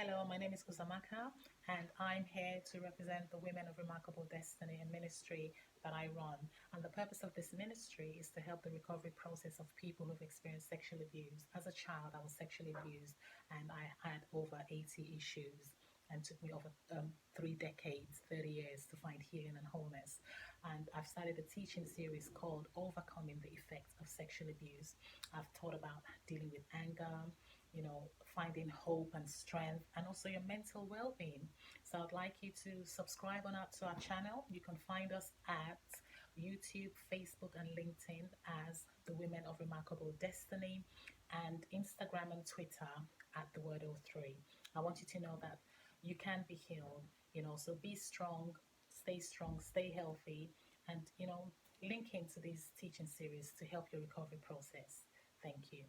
Hello, my name is Usamaka, and I'm here to represent the Women of Remarkable Destiny and ministry that I run. And the purpose of this ministry is to help the recovery process of people who've experienced sexual abuse. As a child, I was sexually abused, and I had over 80 issues. And took me over 3 decades, 30 years to find healing and wholeness. And I've started a teaching series called Overcoming the Effects of Sexual Abuse. I've taught about dealing with anger, finding hope and strength, and also your mental well-being. So I'd like you to subscribe to our channel. You can find us at YouTube, Facebook, and LinkedIn as the Women of Remarkable Destiny, and Instagram and Twitter at the word O3. I want you to know that you can be healed, so be strong, stay healthy, and link into these teaching series to help your recovery process. Thank you.